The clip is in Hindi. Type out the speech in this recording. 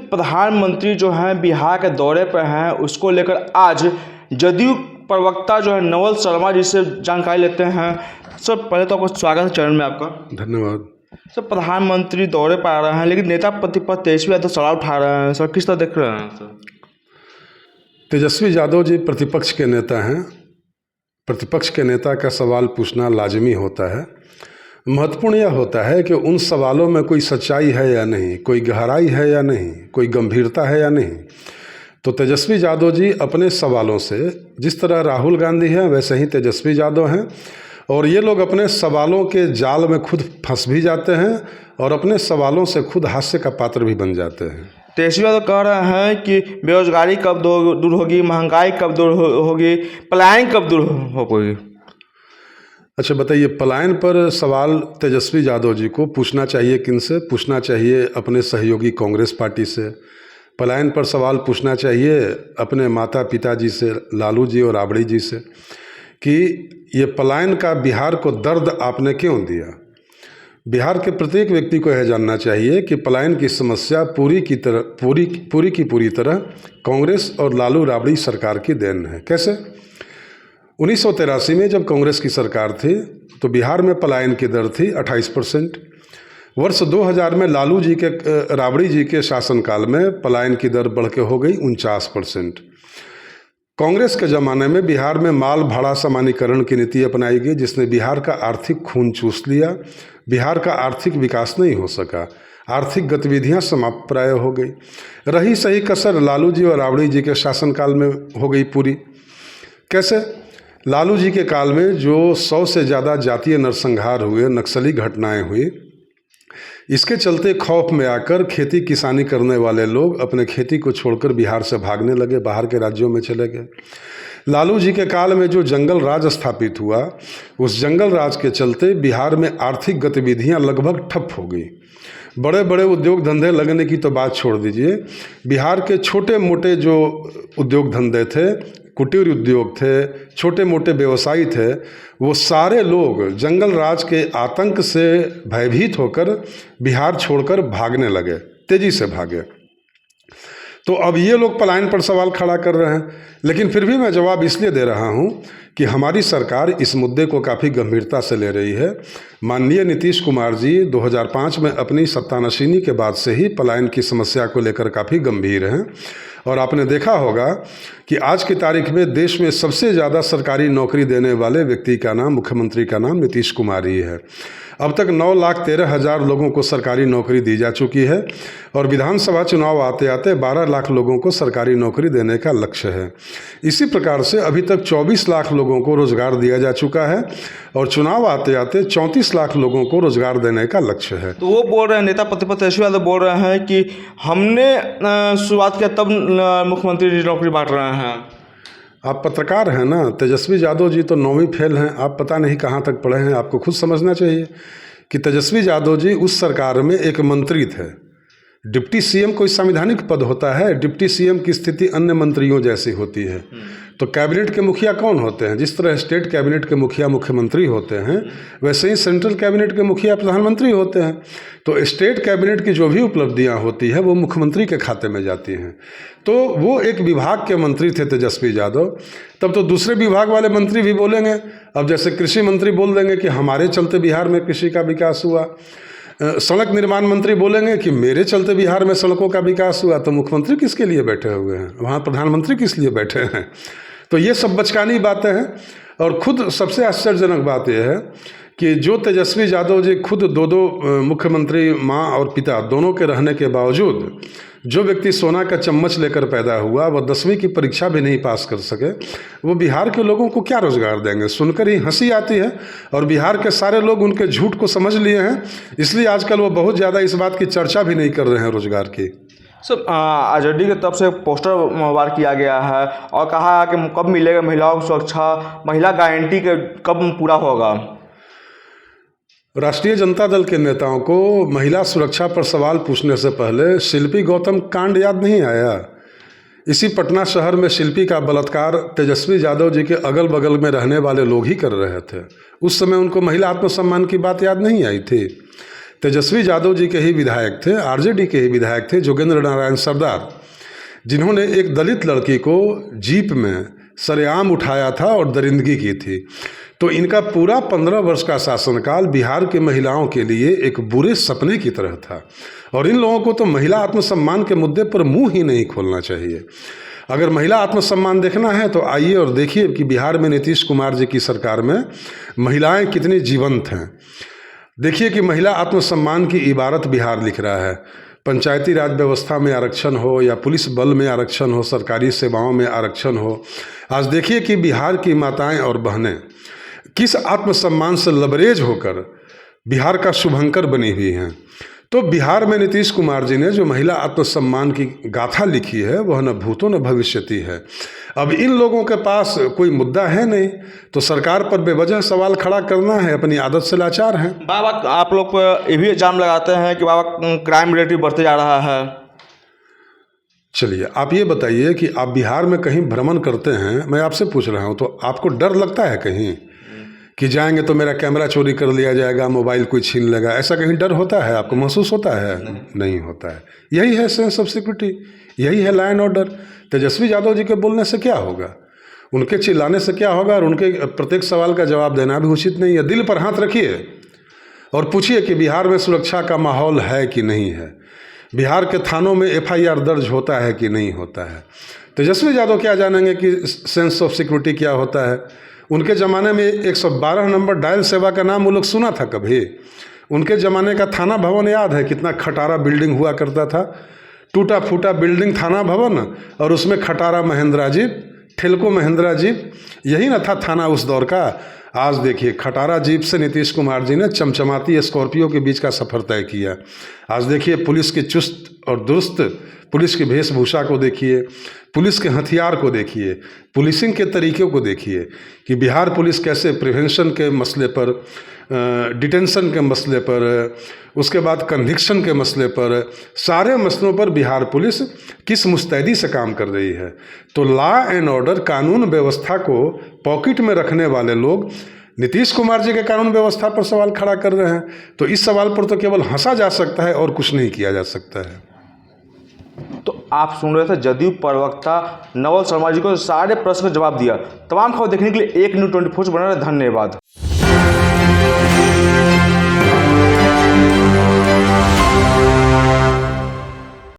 प्रधानमंत्री जो हैं बिहार के दौरे पर हैं, उसको लेकर आज जदयू प्रवक्ता जो है नवल शर्मा जी से जानकारी लेते हैं। सर पहले तो आपको स्वागत है चरण में आपका। धन्यवाद। सर प्रधानमंत्री दौरे पर आ रहे हैं लेकिन नेता प्रतिपक्ष तेजस्वी यादव सवाल उठा रहे हैं, सर किस तरह देख रहे हैं सर? तेजस्वी यादव जी प्रतिपक्ष के नेता हैं। प्रतिपक्ष के नेता का सवाल पूछना लाजमी होता है। महत्वपूर्ण यह होता है कि उन सवालों में कोई सच्चाई है या नहीं, कोई गहराई है या नहीं, कोई गंभीरता है या नहीं। तो तेजस्वी यादव जी अपने सवालों से, जिस तरह राहुल गांधी हैं वैसे ही तेजस्वी यादव हैं, और ये लोग अपने सवालों के जाल में खुद फंस भी जाते हैं और अपने सवालों से खुद हास्य का पात्र भी बन जाते हैं। तेजस्वी यादव कह रहे हैं कि बेरोजगारी कब दूर होगी, महंगाई कब दूर होगी, पलायन कब दूर होगी। अच्छा बताइए, पलायन पर सवाल तेजस्वी यादव जी को पूछना चाहिए किनसे? पूछना चाहिए अपने सहयोगी कांग्रेस पार्टी से। पलायन पर सवाल पूछना चाहिए अपने माता पिताजी से, लालू जी और राबड़ी जी से, कि ये पलायन का बिहार को दर्द आपने क्यों दिया। बिहार के प्रत्येक व्यक्ति को यह जानना चाहिए कि पलायन की समस्या पूरी की पूरी तरह कांग्रेस और लालू राबड़ी सरकार की देन है। कैसे? 1983 में जब कांग्रेस की सरकार थी तो बिहार में पलायन की दर थी 28%। वर्ष 2000 में लालू जी के राबड़ी जी के शासनकाल में पलायन की दर बढ़ के हो गई 49%। कांग्रेस के ज़माने में बिहार में माल भाड़ा समानीकरण की नीति अपनाई गई, जिसने बिहार का आर्थिक खून चूस लिया। बिहार का आर्थिक विकास नहीं हो सका, आर्थिक गतिविधियां समाप्त प्राय हो गई। रही सही कसर लालू जी और राबड़ी जी के शासनकाल में हो गई पूरी। कैसे? लालू जी के काल में जो 100 से ज़्यादा जातीय नरसंहार हुए, नक्सली घटनाएं हुई, इसके चलते खौफ में आकर खेती किसानी करने वाले लोग अपने खेती को छोड़कर बिहार से भागने लगे, बाहर के राज्यों में चले गए। लालू जी के काल में जो जंगल राज स्थापित हुआ, उस जंगल राज के चलते बिहार में आर्थिक गतिविधियां लगभग ठप हो गई। बड़े बड़े उद्योग धंधे लगने की तो बात छोड़ दीजिए, बिहार के छोटे मोटे जो उद्योग धंधे थे, कुटीर उद्योग थे, छोटे मोटे व्यवसायी थे, वो सारे लोग जंगल राज के आतंक से भयभीत होकर बिहार छोड़कर भागने लगे, तेजी से भागे। तो अब ये लोग पलायन पर सवाल खड़ा कर रहे हैं, लेकिन फिर भी मैं जवाब इसलिए दे रहा हूँ कि हमारी सरकार इस मुद्दे को काफ़ी गंभीरता से ले रही है। माननीय नीतीश कुमार जी 2005 में अपनी सत्तानशीनी के बाद से ही पलायन की समस्या को लेकर काफ़ी गंभीर हैं। और आपने देखा होगा कि आज की तारीख में देश में सबसे ज़्यादा सरकारी नौकरी देने वाले व्यक्ति का नाम, मुख्यमंत्री का नाम नीतीश कुमार ही है। अब तक 9,13,000 लोगों को सरकारी नौकरी दी जा चुकी है और विधानसभा चुनाव आते आते 12 लाख लोगों को सरकारी नौकरी देने का लक्ष्य है। इसी प्रकार से अभी तक 24 लाख लोगों को रोजगार दिया जा चुका है और चुनाव आते आते 34 लाख लोगों को रोजगार देने का लक्ष्य है। तो वो बोल रहे हैं, नेता प्रतिपक्ष तेजस्वी यादव बोल रहे हैं कि हमने शुरुआत किया तब मुख्यमंत्री जी नौकरी बांट रहे हैं। आप पत्रकार हैं ना, तेजस्वी यादव जी तो 9वीं फेल हैं, आप पता नहीं कहाँ तक पढ़े हैं। आपको खुद समझना चाहिए कि तेजस्वी यादव जी उस सरकार में एक मंत्री थे। डिप्टी सीएम कोई संवैधानिक पद होता है? डिप्टी सीएम की स्थिति अन्य मंत्रियों जैसी होती है। तो कैबिनेट के मुखिया कौन होते हैं? जिस तरह स्टेट कैबिनेट के मुखिया मुख्यमंत्री होते हैं, वैसे ही सेंट्रल कैबिनेट के मुखिया प्रधानमंत्री होते हैं। तो स्टेट कैबिनेट की जो भी उपलब्धियां होती है वो मुख्यमंत्री के खाते में जाती हैं। तो वो एक विभाग के मंत्री थे तेजस्वी यादव। तब तो दूसरे विभाग वाले मंत्री भी बोलेंगे, अब जैसे कृषि मंत्री बोल देंगे कि हमारे चलते बिहार में कृषि का विकास हुआ। सड़क निर्माण मंत्री बोलेंगे कि मेरे चलते बिहार में सड़कों का विकास हुआ। तो मुख्यमंत्री किसके लिए बैठे हुए हैं? वहाँ प्रधानमंत्री किस लिए बैठे हैं? तो ये सब बचकानी बातें हैं। और खुद सबसे आश्चर्यजनक बात यह है कि जो तेजस्वी यादव जी खुद दो मुख्यमंत्री, माँ और पिता दोनों के रहने के बावजूद, जो व्यक्ति सोना का चम्मच लेकर पैदा हुआ, वह 10वीं की परीक्षा भी नहीं पास कर सके, वो बिहार के लोगों को क्या रोजगार देंगे? सुनकर ही हंसी आती है। और बिहार के सारे लोग उनके झूठ को समझ लिए हैं, इसलिए आजकल वो बहुत ज़्यादा इस बात की चर्चा भी नहीं कर रहे हैं रोजगार की। सर आरजेडी की तरफ से पोस्टर वार किया गया है और कहा कि कब मिलेगा महिलाओं को सुरक्षा, महिला गारंटी के कब पूरा होगा। राष्ट्रीय जनता दल के नेताओं को महिला सुरक्षा पर सवाल पूछने से पहले शिल्पी गौतम कांड याद नहीं आया? इसी पटना शहर में शिल्पी का बलात्कार तेजस्वी यादव जी के अगल बगल में रहने वाले लोग ही कर रहे थे। उस समय उनको महिला आत्मसम्मान की बात याद नहीं आई थी। तेजस्वी यादव जी के ही विधायक थे, आरजेडी के ही विधायक थे जोगेंद्र नारायण सरदार, जिन्होंने एक दलित लड़की को जीप में सरेआम उठाया था और दरिंदगी की थी। तो इनका पूरा 15 वर्ष का शासनकाल बिहार की महिलाओं के लिए एक बुरे सपने की तरह था, और इन लोगों को तो महिला आत्मसम्मान के मुद्दे पर मुंह ही नहीं खोलना चाहिए। अगर महिला आत्मसम्मान देखना है तो आइए और देखिए कि बिहार में नीतीश कुमार जी की सरकार में महिलाएं कितनी जीवंत हैं। देखिए कि महिला आत्मसम्मान की इबारत बिहार लिख रहा है। पंचायती राज व्यवस्था में आरक्षण हो या पुलिस बल में आरक्षण हो, सरकारी सेवाओं में आरक्षण हो, आज देखिए कि बिहार की माताएं और बहनें किस आत्मसम्मान से लबरेज होकर बिहार का शुभंकर बनी हुई हैं। तो बिहार में नीतीश कुमार जी ने जो महिला आत्मसम्मान की गाथा लिखी है वह न भूतो न भविष्यति है। अब इन लोगों के पास कोई मुद्दा है नहीं, तो सरकार पर बेवजह सवाल खड़ा करना है, अपनी आदत से लाचार हैं। बाबा आप लोग पर ये भी इल्जाम लगाते हैं कि बाबा क्राइम रेट बढ़ते जा रहा है। चलिए आप ये बताइए कि आप बिहार में कहीं भ्रमण करते हैं, मैं आपसे पूछ रहा हूँ, तो आपको डर लगता है कहीं कि जाएंगे तो मेरा कैमरा चोरी कर लिया जाएगा, मोबाइल कोई छीन लेगा, ऐसा कहीं डर होता है? आपको महसूस होता है? नहीं होता है। यही है सेंस ऑफ सिक्योरिटी, यही है law and order. Tejashwi Yadav ji के बोलने से क्या होगा, उनके चिल्लाने से क्या होगा, और उनके प्रत्येक सवाल का जवाब देना भी उचित नहीं है। दिल पर हाथ रखिए और पूछिए कि बिहार में सुरक्षा का माहौल है कि नहीं है, बिहार के थानों में FIR दर्ज होता है कि नहीं होता है। तेजस्वी यादव क्या जानेंगे कि सेंस ऑफ सिक्योरिटी क्या होता है? उनके ज़माने में 112 नंबर डायल सेवा का नाम वो लोग सुना था कभी? उनके ज़माने का थाना भवन याद है? कितना खटारा बिल्डिंग हुआ करता था, टूटा फूटा बिल्डिंग थाना भवन, और उसमें खटारा महिंद्रा जीप, ठेलको महिंद्रा जीप, यही ना था थाना उस दौर का। आज देखिए खटारा जीप से नीतीश कुमार जी ने चमचमाती स्कॉर्पियो के बीच का सफ़र तय किया। आज देखिए पुलिस की चुस्त और दुरुस्त पुलिस की वेशभूषा को देखिए, पुलिस के हथियार को देखिए, पुलिसिंग के तरीक़ों को देखिए कि बिहार पुलिस कैसे प्रिवेंशन के मसले पर, डिटेंशन के मसले पर, उसके बाद कन्विक्शन के मसले पर, सारे मसलों पर बिहार पुलिस किस मुस्तैदी से काम कर रही है। तो लॉ एंड ऑर्डर, कानून व्यवस्था को पॉकेट में रखने वाले लोग नीतीश कुमार जी के कानून व्यवस्था पर सवाल खड़ा कर रहे हैं। तो इस सवाल पर तो केवल हंसा जा सकता है और कुछ नहीं किया जा सकता है। तो आप सुन रहे थे जदयू प्रवक्ता नवल शर्मा जी को सारे प्रश्न का जवाब दिया। तमाम खबर देखने के लिए एक न्यूज़ 24 से बना रहे। धन्यवाद।